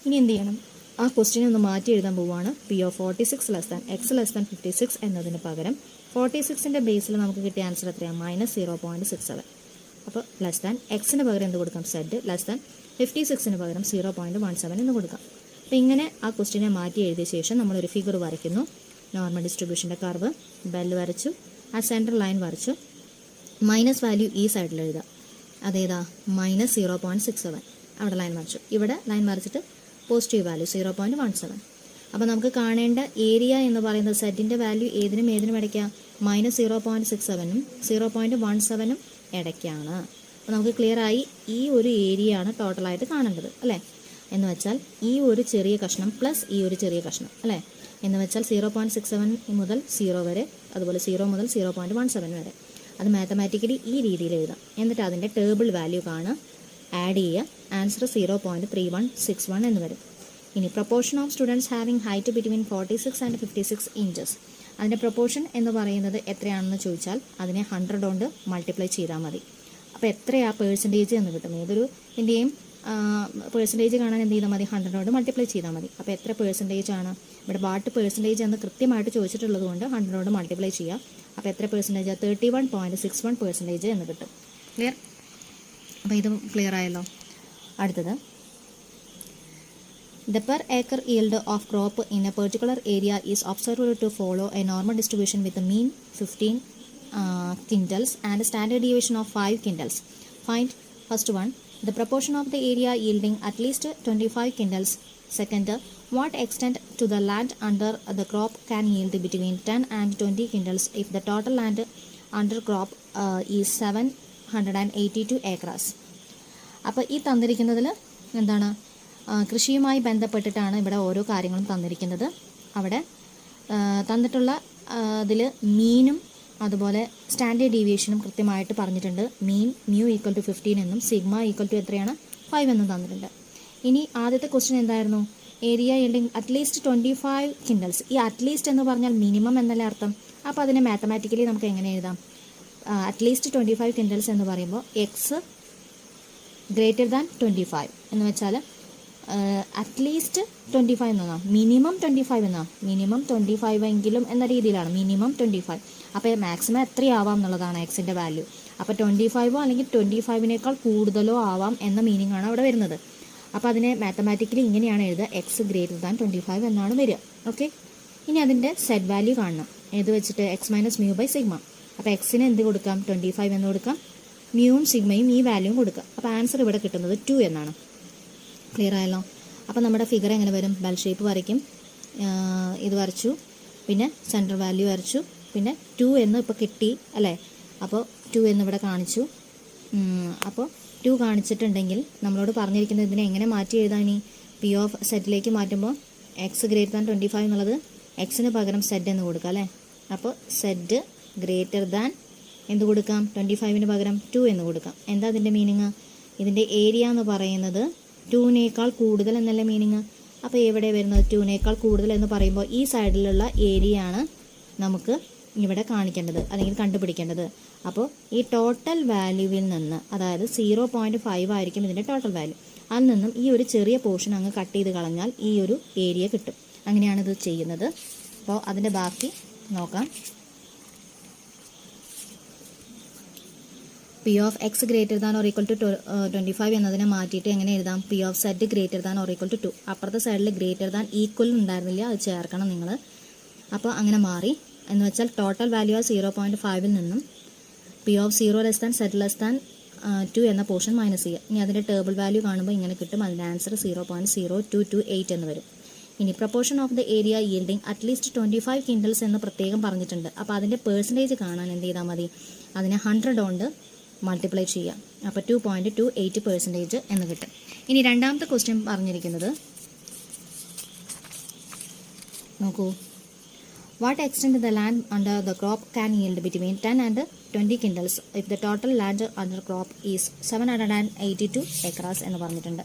ഇനി എന്ത് ചെയ്യണം? ആ ക്വസ്റ്റ്യനെ ഒന്ന് മാറ്റി എഴുതാൻ പോവുകയാണ്. P of 46 less than X less than 56 എന്നതിന് പകരം 46ൻ്റെ ബേസിൽ നമുക്ക് കിട്ടിയ ആൻസർ എത്രയാണ്? -0.67. അപ്പോൾ ലെസ് ദാൻ എക്സിന് പകരം എന്ത് കൊടുക്കാം? സെഡ് ലെസ് ദാൻ 56ന് പകരം 0.17 എന്ന് കൊടുക്കാം. അപ്പോൾ ഇങ്ങനെ ആ ക്വസ്റ്റ്യനെ മാറ്റി എഴുതിയ ശേഷം നമ്മളൊരു ഫിഗർ വരയ്ക്കുന്നു. നോർമൽ ഡിസ്ട്രിബ്യൂഷൻ്റെ കർവ്, ബെൽ വരച്ചു, ആ സെൻറ്റർ ലൈൻ വരച്ചു, മൈനസ് വാല്യൂ ഈ സൈഡിൽ എഴുതുക. അതേതാ? -0.67. അവിടെ ലൈൻ വരച്ചു. ഇവിടെ ലൈൻ വരച്ചിട്ട് പോസിറ്റീവ് വാല്യൂ 0.17. അപ്പോൾ നമുക്ക് കാണേണ്ട ഏരിയ എന്ന് പറയുന്നത് സെറ്റിൻ്റെ വാല്യൂ ഏതിനും ഇടയ്ക്കാണ്? -0.67നും 0.17നും ഇടയ്ക്കാണ്. അപ്പോൾ നമുക്ക് ക്ലിയർ ആയി ഈ ഒരു ഏരിയ ആണ് ടോട്ടലായിട്ട് കാണേണ്ടത് അല്ലേ. എന്ന് വെച്ചാൽ ഈ ഒരു ചെറിയ കഷ്ണം പ്ലസ് ഈ ഒരു ചെറിയ കഷ്ണം അല്ലേ. എന്ന് വെച്ചാൽ 0.67 മുതൽ 0 വരെ, അതുപോലെ 0 മുതൽ 0.17 വരെ. അത് മാത്തമാറ്റിക്കലി ഈ രീതിയിൽ എഴുതാം. എന്നിട്ട് അതിൻ്റെ ടേബിൾ വാല്യൂ കാണുക, ആഡ് ചെയ്യുക. ആൻസർ 0.3161 എന്ന് വരും. ഇനി proportion of students having height between 46 and 56 inches. അതിൻ്റെ പ്രൊപ്പോർഷൻ എന്ന് പറയുന്നത് എത്രയാണെന്ന് ചോദിച്ചാൽ അതിനെ 100 കൊണ്ട് മൾട്ടിപ്ലൈ ചെയ്താൽ മതി. അപ്പോൾ എത്രയാ പേഴ്സൻറ്റേജ് എന്ന് കിട്ടും? ഏതൊരു ഇതിൻ്റെയും പേഴ്സൻറ്റേജ് കാണാൻ എന്ത് ചെയ്താൽ മതി? 100 കൊണ്ട് മൾട്ടിപ്ലൈ ചെയ്താൽ മതി. അപ്പോൾ എത്ര പേഴ്സൻറ്റേജ് ആണ്? ഇവിടെ വാട്ട് പേഴ്സൻറ്റേജ് എന്ന് കൃത്യമായിട്ട് ചോദിച്ചിട്ടുള്ളത് കൊണ്ട് 100 കൊണ്ട് മൾട്ടിപ്ലൈ ചെയ്യുക. അപ്പോൾ എത്ര പേഴ്സൻറ്റേജ്? 31.61% എന്ന് കിട്ടും. ക്ലിയർ? അപ്പോൾ ഇത് ക്ലിയർ ആയല്ലോ. അടുത്തത്, the per acre yield of crop in a particular area is observed to follow a normal distribution with a mean 15 quintals and a standard deviation of 5 quintals. Find first one, the proportion of the area yielding at least 25 quintals. Second, what extent to the land under the crop can yield between 10 and 20 quintals if the total land under crop is 782 acres. അപ്പോൾ ഈ തന്നിരിക്കുന്നതിൽ എന്താണ്? കൃഷിയുമായി ബന്ധപ്പെട്ടിട്ടാണ് ഇവിടെ ഓരോ കാര്യങ്ങളും തന്നിരിക്കുന്നത്. അവിടെ തന്നിട്ടുള്ള ഇതിൽ മീനും അതുപോലെ സ്റ്റാൻഡേർഡ് ഡീവിയേഷനും കൃത്യമായിട്ട് പറഞ്ഞിട്ടുണ്ട്. മീൻ മ്യൂ ഈക്വൽ ടു 15 എന്നും സിഗ്മ ഈക്വൽ ടു എത്രയാണ്? 5 എന്നും തന്നിട്ടുണ്ട്. ഇനി ആദ്യത്തെ ക്വസ്റ്റ്യൻ എന്തായിരുന്നു? Area yielding at least 25 കിൻഡൽസ്. ഈ അറ്റ്ലീസ്റ്റ് എന്ന് പറഞ്ഞാൽ മിനിമം എന്നല്ലേ അർത്ഥം. അപ്പോൾ അതിനെ മാത്തമാറ്റിക്കലി നമുക്ക് എങ്ങനെ എഴുതാം? അറ്റ്ലീസ്റ്റ് 25 കിൻഡൽസ് എന്ന് പറയുമ്പോൾ എക്സ് ഗ്രേറ്റർ ദാൻ 25 എന്ന് വെച്ചാൽ അറ്റ്ലീസ്റ്റ് 25 എന്നാണ്, മിനിമം 25 എന്നാണ്. മിനിമം 25 എങ്കിലും എന്ന രീതിയിലാണ് മിനിമം 25. അപ്പോൾ മാക്സിമം എത്രയാവാം എന്നുള്ളതാണ് എക്സിൻ്റെ വാല്യൂ. അപ്പോൾ 25 അല്ലെങ്കിൽ 25നേക്കാൾ കൂടുതലോ ആവാം എന്ന മീനിങ് ആണ് അവിടെ വരുന്നത്. അപ്പോൾ അതിനെ മാത്തമാറ്റിക്കലി ഇങ്ങനെയാണ് എഴുതുക, എക്സ് ഗ്രേറ്റർ ദാൻ 25 എന്നാണ് വരിക. ഓക്കെ, ഇനി അതിൻ്റെ സെറ്റ് വാല്യൂ കാണണം. ഏത് വെച്ചിട്ട്? X minus mu by sigma. അപ്പോൾ എക്സിന് എന്ത് കൊടുക്കാം? 25 എന്ന് കൊടുക്കാം. മ്യൂവും സിഗ്മയും ഈ വാല്യൂവും കൊടുക്കുക. അപ്പോൾ ആൻസർ ഇവിടെ കിട്ടുന്നത് 2 എന്നാണ്. ക്ലിയർ ആയല്ലോ? അപ്പോൾ നമ്മുടെ ഫിഗർ എങ്ങനെ വരും? ബെൽ ഷേപ്പ് വരയ്ക്കും. ഇത് വരച്ചു, പിന്നെ സെൻറ്റർ വാല്യൂ വരച്ചു, പിന്നെ 2 എന്ന് ഇപ്പോൾ കിട്ടി അല്ലേ. അപ്പോൾ 2 എന്നിവിടെ കാണിച്ചു. അപ്പോൾ 2 കാണിച്ചിട്ടുണ്ടെങ്കിൽ നമ്മളോട് പറഞ്ഞിരിക്കുന്നത് ഇതിനെ എങ്ങനെ മാറ്റി എഴുതാനി? പി ഓഫ് സെറ്റിലേക്ക് മാറ്റുമ്പോൾ എക്സ് ഗ്രേറ്റർ ദാൻ 25 എന്നുള്ളത് എക്സിന് പകരം സെഡ് എന്ന് കൊടുക്കുക അല്ലേ. അപ്പോൾ സെഡ് ഗ്രേറ്റർ ദാൻ എന്ത് കൊടുക്കാം? 25-ന് പകരം 2 എന്ന് കൊടുക്കാം. എന്താ അതിൻ്റെ മീനിങ്? ഇതിൻ്റെ ഏരിയ എന്ന് പറയുന്നത് 2-നേക്കാൾ കൂടുതൽ എന്നല്ല മീനിങ്. അപ്പോൾ എവിടെ വരുന്നത്? 2-നേക്കാൾ കൂടുതൽ എന്ന് പറയുമ്പോൾ ഈ സൈഡിലുള്ള ഏരിയ ആണ് നമുക്ക് ഇവിടെ കാണിക്കേണ്ടത് അല്ലെങ്കിൽ കണ്ടുപിടിക്കേണ്ടത്. അപ്പോൾ ഈ ടോട്ടൽ വാല്യൂവിൽ നിന്ന്, അതായത് 0.5 ആയിരിക്കും ഇതിൻ്റെ ടോട്ടൽ വാല്യൂ, അതിൽ നിന്നും ഈ ഒരു ചെറിയ പോർഷൻ അങ്ങ് കട്ട് ചെയ്ത് കളഞ്ഞാൽ ഈ ഒരു ഏരിയ കിട്ടും. അങ്ങനെയാണ് ഇത് ചെയ്യുന്നത്. അപ്പോൾ അതിൻ്റെ ബാക്കി നോക്കാം. P of X greater than or equal to 25 എന്നതിനെ മാറ്റിയിട്ട് എങ്ങനെ എഴുതാം? P of Z greater than or equal to 2. അപ്പുറത്തെ സൈഡിൽ ഗ്രേറ്റർ ദാൻ ഈക്വൽ ഉണ്ടായിരുന്നില്ല, അത് ചേർക്കണം നിങ്ങൾ. അപ്പോൾ അങ്ങനെ മാറി എന്ന് വെച്ചാൽ ടോട്ടൽ വാല്യൂ ഓഫ് 0.5-ൽ നിന്നും P of 0 less than Z less than 2 എന്ന പോർഷൻ മൈനസ് ചെയ്യുക. ഇനി അതിൻ്റെ ടേബിൾ വാല്യൂ കാണുമ്പോൾ ഇങ്ങനെ കിട്ടും. അതിൻ്റെ ആൻസർ 0.0228 എന്ന് വരും. ഇനി proportion of the area yielding at least 25 കിൻഡൽസ് എന്ന് പ്രത്യേകം പറഞ്ഞിട്ടുണ്ട്. അപ്പോൾ അതിൻ്റെ പേഴ്സൻറ്റേജ് കാണാൻ എന്ത് ചെയ്താൽ മതി? അതിനെ 100 കൊണ്ട് മൾട്ടിപ്ലൈ ചെയ്യാം. അപ്പോൾ 2.28% എന്ന് കിട്ടും. ഇനി രണ്ടാമത്തെ ക്വസ്റ്റ്യൻ പറഞ്ഞിരിക്കുന്നത് നോക്കൂ. What extent the land under the crop can yield between 10 and 20 quintals if the total land under crop is 782 acres എന്ന് പറഞ്ഞിട്ടുണ്ട്.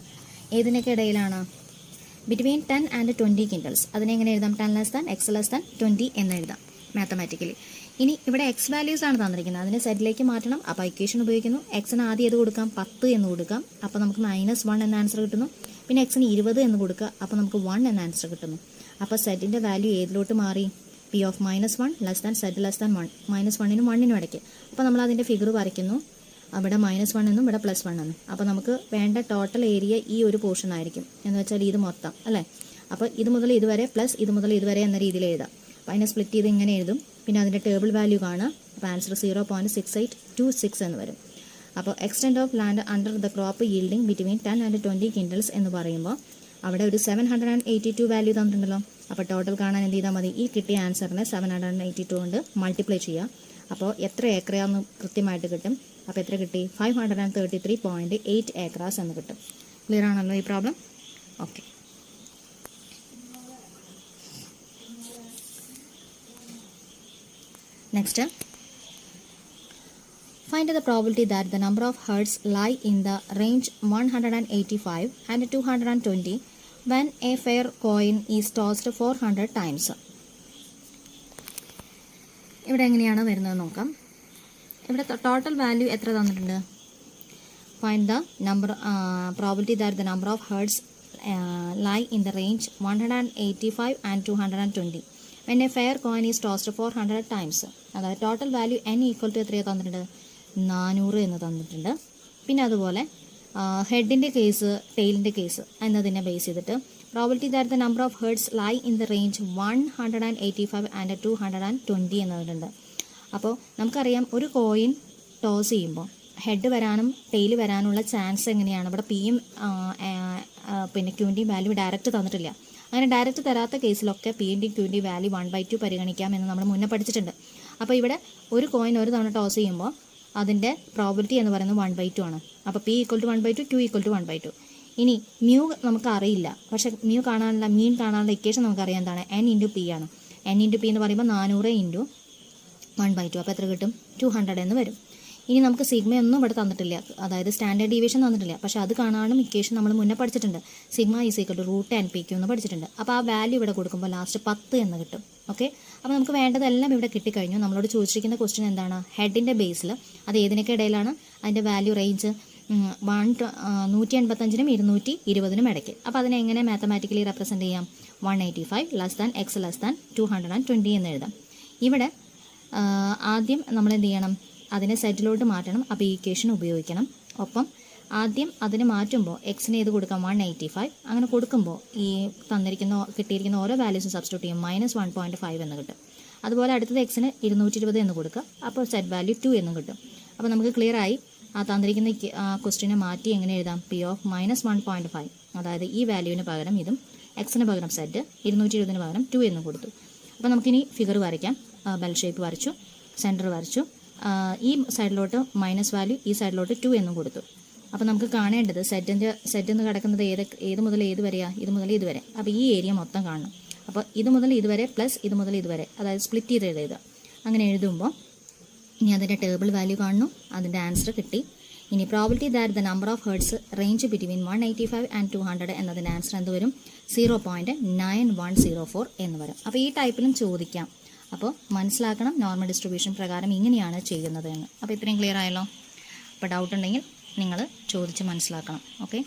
ഏതിനൊക്കെ ഇടയിലാണ്? Between 10 and 20 quintals. അതിനെങ്ങനെ എഴുതാം? 10 less than X less than 20 എന്ന് എഴുതാം മാത്തമാറ്റിക്കലി. ഇനി ഇവിടെ എക്സ് വാല്യൂസ് ആണ് തന്നിരിക്കുന്നത്, അതിനെ സെറ്റിലേക്ക് മാറ്റണം. അപ്പോൾ ഇക്വേഷൻ ഉപയോഗിക്കുന്നു. എക്സിന് ആദ്യം ഏത് കൊടുക്കാം? 10 എന്ന് കൊടുക്കാം. അപ്പോൾ നമുക്ക് -1 എന്ന ആൻസർ കിട്ടുന്നു. പിന്നെ എക്സിന് 20 എന്ന് കൊടുക്കുക. അപ്പോൾ നമുക്ക് 1 എന്ന ആൻസർ കിട്ടുന്നു. അപ്പോൾ സെറ്റിൻ്റെ വാല്യൂ ഏതിലോട്ട് മാറി? P of -1 less than Z less than 1. -1-നും 1-നും ഇടയ്ക്ക്. അപ്പോൾ നമ്മൾ അതിൻ്റെ ഫിഗർ വരയ്ക്കുന്നു. അവിടെ -1 എന്നും ഇവിടെ +1 എന്നും. അപ്പോൾ നമുക്ക് വേണ്ട ടോട്ടൽ ഏരിയ ഈ ഒരു പോർഷൻ ആയിരിക്കും, എന്ന് വെച്ചാൽ ഇത് മൊത്തം അല്ലേ. അപ്പോൾ ഇത് മുതൽ ഇതുവരെ പ്ലസ് ഇത് മുതൽ ഇതുവരെ എന്ന രീതിയിൽ എഴുതാം. അപ്പോൾ അതിനെ സ്പ്ലിറ്റ് ചെയ്ത് ഇങ്ങനെ എഴുതും. പിന്നെ അതിൻ്റെ ടേബിൾ വാല്യൂ കാണുക. അപ്പോൾ ആൻസർ 0.6826 എന്ന് വരും. അപ്പോൾ extend of land under the crop yielding between 10 and 20 കിൻഡൽസ് എന്ന് പറയുമ്പോൾ അവിടെ ഒരു 782 വാല്യൂ തന്നിട്ടുണ്ടല്ലോ. അപ്പോൾ ടോട്ടൽ കാണാൻ എന്ത് ചെയ്താൽ മതി? ഈ കിട്ടിയ ആൻസറിനെ 782 കൊണ്ട് മൾട്ടിപ്ലൈ ചെയ്യുക. അപ്പോൾ എത്ര ഏക്കറാന്ന് കൃത്യമായിട്ട് കിട്ടും. അപ്പോൾ എത്ര കിട്ടി? 533.8 acres എന്ന് കിട്ടും. ക്ലിയർ ആണല്ലോ ഈ problem? Okay. Next, find the probability that the number of herds lie in the range 185 and 220 when a fair coin is tossed 400 times. ഇവിടെ എങ്ങനെയാണ് വരുന്നത് നോക്കാം. ഇവിടെ ടോട്ടൽ വാല്യൂ എത്ര തന്നിട്ടുണ്ട്? Find the number probability that the number of heads lie in the range 185 and 220 when a fair coin is tossed 400 times. അതായത് total value n equal to എത്രയാണ് തന്നിട്ടുണ്ട്? 400 എന്ന് തന്നിട്ടുണ്ട്. പിന്നെ അതുപോലെ ഹെഡിൻ്റെ കേസ്, ടെയിലിൻ്റെ കേസ് എന്നതിനെ ബേസ് ചെയ്തിട്ട് probability that the number of heads lie in the range 185 and 220 എന്നതുണ്ട്. അപ്പോൾ നമുക്കറിയാം ഒരു കോയിൻ ടോസ് ചെയ്യുമ്പോൾ ഹെഡ് വരാനും ടെയിൽ വരാനുള്ള ചാൻസ് എങ്ങനെയാണ്? ഇവിടെ പിയും പിന്നെ ക്യൂൻ്റെയും വാല്യൂ ഡയറക്റ്റ് തന്നിട്ടില്ല. അങ്ങനെ ഡയറക്റ്റ് തരാത്ത കേസിലൊക്കെ പിൻ്റെയും ക്യൂൻ്റെയും വാല്യൂ 1/2 പരിഗണിക്കാമെന്ന് നമ്മൾ മുന്നേ പഠിച്ചിട്ടുണ്ട്. അപ്പോൾ ഇവിടെ ഒരു കോയിൻ ഒരു തവണ ടോസ് ചെയ്യുമ്പോൾ അതിൻ്റെ പ്രോബിലിറ്റി എന്ന് പറയുന്നത് 1/2 ആണ്. അപ്പോൾ P equal to 1/2, Q equal to 1/2. ഇനി മ്യൂ നമുക്ക് അറിയില്ല, പക്ഷേ മ്യൂ കാണാനുള്ള മീൻ കാണാനുള്ള ഇക്വേഷൻ നമുക്കറിയാം. എന്താണ്? n ഇൻറ്റു പി ആണ്. n ഇൻറ്റു പി എന്ന് പറയുമ്പോൾ 400 ഇൻറ്റു 1/2. അപ്പോൾ എത്ര കിട്ടും? 200 എന്ന് വരും. ഇനി നമുക്ക് സിഗ്മയൊന്നും ഇവിടെ തന്നിട്ടില്ല, അതായത് സ്റ്റാൻഡേർഡ് ഡീവിയേഷൻ തന്നിട്ടില്ല. പക്ഷേ അത് കാണാനും ഇക്വേഷൻ നമ്മൾ മുന്നേ പഠിച്ചിട്ടുണ്ട്. Sigma is equal to √10pq എന്ന് പഠിച്ചിട്ടുണ്ട്. അപ്പോൾ ആ വാല്യൂ ഇവിടെ കൊടുക്കുമ്പോൾ ലാസ്റ്റ് 10 എന്ന് കിട്ടും. ഓക്കെ. അപ്പോൾ നമുക്ക് വേണ്ടതെല്ലാം ഇവിടെ കിട്ടിക്കഴിഞ്ഞു. നമ്മളോട് ചോദിച്ചിരിക്കുന്ന ക്വസ്റ്റ്യൻ എന്താണ്? ഹെഡിൻ്റെ ബേസിൽ അത് ഏതിനൊക്കെ ഇടയിലാണ്? അതിൻ്റെ വാല്യൂ റേഞ്ച് 185-നും 220-നും ഇടയ്ക്ക്. അപ്പോൾ അതിനെ എങ്ങനെ മാത്തമാറ്റിക്കലി റെപ്രസെൻറ്റ് ചെയ്യാം? 185 less than X less than 220 എന്ന് എഴുതാം. ഇവിടെ ആദ്യം നമ്മൾ എന്ത് ചെയ്യണം? അതിനെ സെറ്റിലോട്ട് മാറ്റണം. അപ്പോൾ ഈ ഇക്വേഷൻ ഉപയോഗിക്കണം. ഒപ്പം ആദ്യം അതിനെ മാറ്റുമ്പോൾ എക്സിന് ഏത് കൊടുക്കാം? 185. അങ്ങനെ കൊടുക്കുമ്പോൾ ഈ കിട്ടിയിരിക്കുന്ന ഓരോ വാല്യൂസും സബ്സ്റ്റിറ്റ്യൂട്ട് ചെയ്യും. -1.5 എന്ന് കിട്ടും. അതുപോലെ അടുത്തത് എക്സിന് 220 എന്ന് കൊടുക്കുക. അപ്പോൾ സെറ്റ് വാല്യൂ 2 എന്നും കിട്ടും. അപ്പോൾ നമുക്ക് ക്ലിയർ ആയി. ആ തന്നിരിക്കുന്ന ക്വസ്റ്റിനെ മാറ്റി എങ്ങനെ എഴുതാം? പി ഓഫ് -1.5, അതായത് ഈ വാല്യൂവിന് പകരം ഇതും എക്സിന് പകരം സെറ്റ് 220-ന് പകരം 2 എന്ന് കൊടുത്തു. അപ്പോൾ നമുക്കിനി ഫിഗർ വരയ്ക്കാം. ബെൽ ഷേപ്പ് വരച്ചു, സെൻറ്റർ വരച്ചു. ഈ സൈഡിലോട്ട് മൈനസ് വാല്യൂ, ഈ സൈഡിലോട്ട് 2 എന്നും കൊടുത്തു. അപ്പോൾ നമുക്ക് കാണേണ്ടത് സെറ്റ് എന്ന് കിടക്കുന്നത് ഏത് മുതൽ ഏത് വരെയാണ്? ഇത് മുതൽ ഇതുവരെ. അപ്പോൾ ഈ ഏരിയ മൊത്തം കാണണം. അപ്പോൾ ഇത് മുതൽ ഇതുവരെ പ്ലസ് ഇത് മുതൽ ഇതുവരെ, അതായത് സ്പ്ലിറ്റ് ചെയ്ത് എഴുതുക. അങ്ങനെ എഴുതുമ്പോൾ ഇനി അതിൻ്റെ ടേബിൾ വാല്യൂ കാണുന്നു, അതിൻ്റെ ആൻസർ കിട്ടി. ഇനി probability that the number of hertz range between 185 and 200 എന്നതിൻ്റെ ആൻസർ എന്ത് വരും? 0.9104 എന്ന് വരും. അപ്പോൾ ഈ ടൈപ്പിലും ചോദിക്കാം. അപ്പോൾ മനസ്സിലാക്കണം നോർമൽ ഡിസ്ട്രിബ്യൂഷൻ പ്രകാരം ഇങ്ങനെയാണ് ചെയ്യുന്നത് എന്ന്. അപ്പോൾ ഇത്രയും ക്ലിയർ ആയല്ലോ. അപ്പോൾ ഡൗട്ട് ഉണ്ടെങ്കിൽ നിങ്ങൾ ചോദിച്ച് മനസ്സിലാക്കണം. ഓക്കെ.